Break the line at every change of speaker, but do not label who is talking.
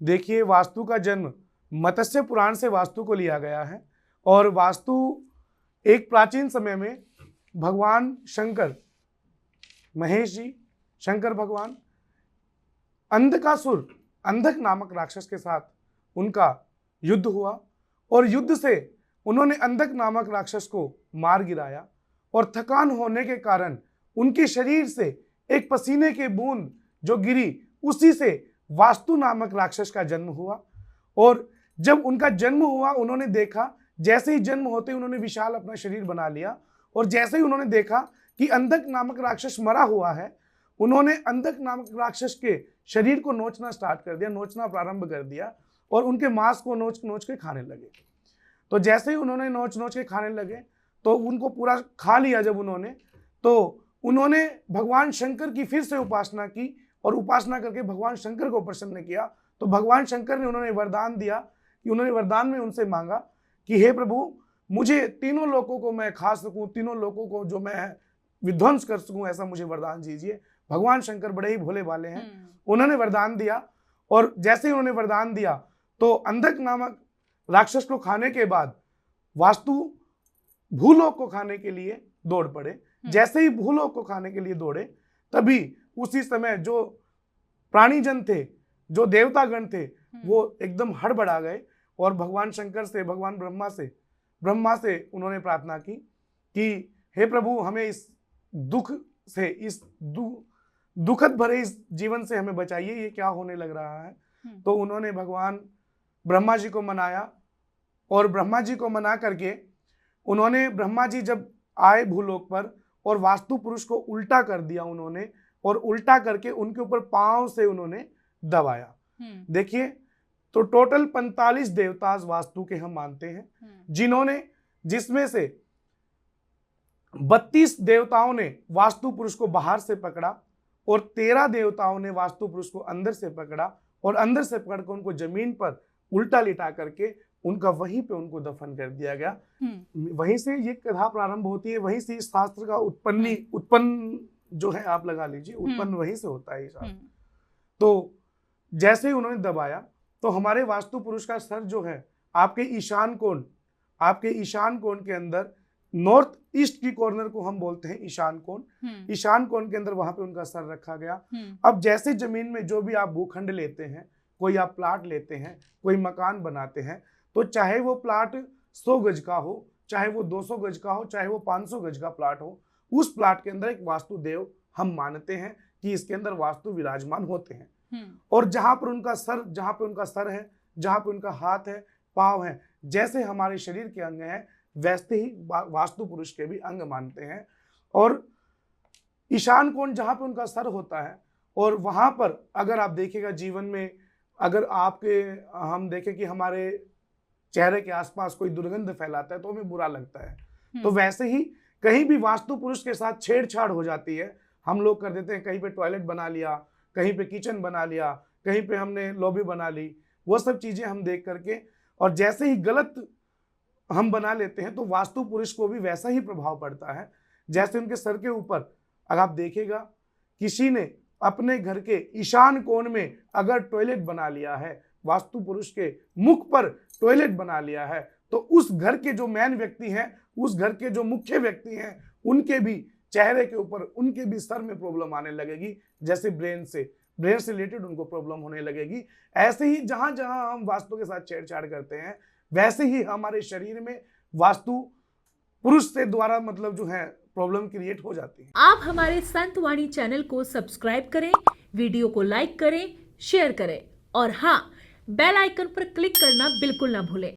देखिए, वास्तु का जन्म मत्स्य पुराण से वास्तु को लिया गया है और वास्तु एक प्राचीन समय में भगवान शंकर, महेश जी, शंकर भगवान, अंधकासुर, अंधक नामक राक्षस के साथ उनका युद्ध हुआ और युद्ध से उन्होंने अंधक नामक राक्षस को मार गिराया और थकान होने के कारण उनके शरीर से एक पसीने की बूंद जो गिरी, उसी से वास्तु नामक राक्षस का जन्म हुआ। और जब उनका जन्म हुआ, उन्होंने देखा, जैसे ही जन्म होते उन्होंने विशाल अपना शरीर बना लिया और जैसे ही उन्होंने देखा कि अंधक नामक राक्षस मरा हुआ है, उन्होंने अंधक नामक राक्षस के शरीर को नोचना स्टार्ट कर दिया, नोचना प्रारंभ कर दिया और उनके मांस को नोच नोच के खाने लगे। तो जैसे ही उन्होंने नोच नोच के खाने लगे तो उनको पूरा खा लिया जब उन्होंने, तो उन्होंने भगवान शंकर की फिर से उपासना की और उपासना करके भगवान शंकर को प्रसन्न किया। तो भगवान शंकर ने उन्होंने वरदान दिया कि उन्होंने वरदान में उनसे मांगा कि हे प्रभु, मुझे तीनों लोकों को मैं खा सकूं, तीनों लोकों को जो मैं विध्वंस कर सकूं, ऐसा मुझे वरदान दीजिए। भगवान शंकर बड़े ही भोले भाले हैं, उन्होंने वरदान दिया और जैसे ही उन्होंने वरदान दिया तो अंधक नामक राक्षस को खाने के बाद वास्तु भूलोक को खाने के लिए दौड़ पड़े। जैसे ही भूलोक को खाने के लिए दौड़े, तभी उसी समय जो प्राणीजन थे, जो देवतागण थे, वो एकदम हड़बड़ा गए और भगवान शंकर से, भगवान ब्रह्मा से उन्होंने प्रार्थना की कि हे प्रभु, हमें इस दुख से, इस दुखद भरे इस जीवन से हमें बचाइए, ये क्या होने लग रहा है। तो उन्होंने भगवान ब्रह्मा जी को मनाया और ब्रह्मा जी को मना करके उन्होंने, ब्रह्मा जी जब आए भूलोक पर और वास्तु पुरुष को उल्टा कर दिया उन्होंने और उल्टा करके उनके ऊपर पांव से उन्होंने दबाया। देखिए, तो टोटल 45 देवता वास्तु के हम मानते हैं, जिन्होंने, जिसमें से 32 देवताओं ने वास्तु पुरुष को बाहर से पकड़ा और 13 देवताओं ने वास्तु पुरुष को अंदर से पकड़ा और अंदर से पकड़कर उनको जमीन पर उल्टा लिटा करके उनका वहीं पे उनको दफन कर दिया गया। वहीं से ये कथा प्रारंभ होती है, वहीं से इस शास्त्र का उत्पन्न जो है, आप लगा लीजिए, उत्पन्न वहीं से होता है ये शास्त्र। तो जैसे ही उन्होंने दबाया तो हमारे वास्तु पुरुष का सर जो है, आपके ईशान कोण के अंदर, नॉर्थ ईस्ट की कॉर्नर को हम बोलते हैं ईशान कोण, ईशान कोण के अंदर वहां पे उनका सर रखा गया। अब जैसे जमीन में जो भी आप भूखंड लेते हैं, कोई आप प्लाट लेते हैं, कोई मकान बनाते हैं, तो चाहे वो प्लाट 100 गज का हो, चाहे वो 200 गज का हो, चाहे वो 500 गज का प्लाट हो, उस प्लाट के अंदर एक वास्तु देव हम मानते हैं कि इसके अंदर वास्तु विराजमान होते हैं। और जहां पर उनका सर है, जहां पे उनका हाथ है, पांव है, जैसे हमारे शरीर के अंग हैं, वैसे ही वास्तु पुरुष के भी अंग मानते हैं। और ईशान कोण जहां पे उनका सर होता है, और वहां पर अगर आप देखिएगा जीवन में, अगर हम देखें कि हमारे चेहरे के आसपास कोई दुर्गंध फैलाता है तो हमें बुरा लगता है। तो वैसे ही कहीं भी वास्तु पुरुष के साथ छेड़छाड़ हो जाती है, हम लोग कर देते हैं, कहीं पे टॉयलेट बना लिया, कहीं पे किचन बना लिया, कहीं पे हमने लॉबी बना ली, वो सब चीजें हम देख करके, और जैसे ही गलत हम बना लेते हैं तो वास्तु पुरुष को भी वैसा ही प्रभाव पड़ता है। जैसे उनके सर के ऊपर अगर आप देखिएगा, किसी ने अपने घर के ईशान कोण में अगर टॉयलेट बना लिया है, वास्तु पुरुष के मुख पर टॉयलेट बना लिया है, तो उस घर के जो मेन व्यक्ति हैं, उस घर के जो मुख्य व्यक्ति हैं, उनके भी चेहरे के ऊपर, उनके भी सर में प्रॉब्लम आने लगेगी। जैसे ब्रेन से रिलेटेड उनको प्रॉब्लम होने लगेगी। ऐसे ही जहां जहां हम वास्तु के साथ छेड़छाड़ करते हैं, वैसे ही हमारे शरीर में वास्तु पुरुष से द्वारा मतलब जो है प्रॉब्लम क्रिएट हो जाती है।
आप हमारे संत वाणी चैनल को सब्सक्राइब करें, वीडियो को लाइक करें, शेयर करें और हाँ, बेल आइकन पर क्लिक करना बिल्कुल ना भूलें।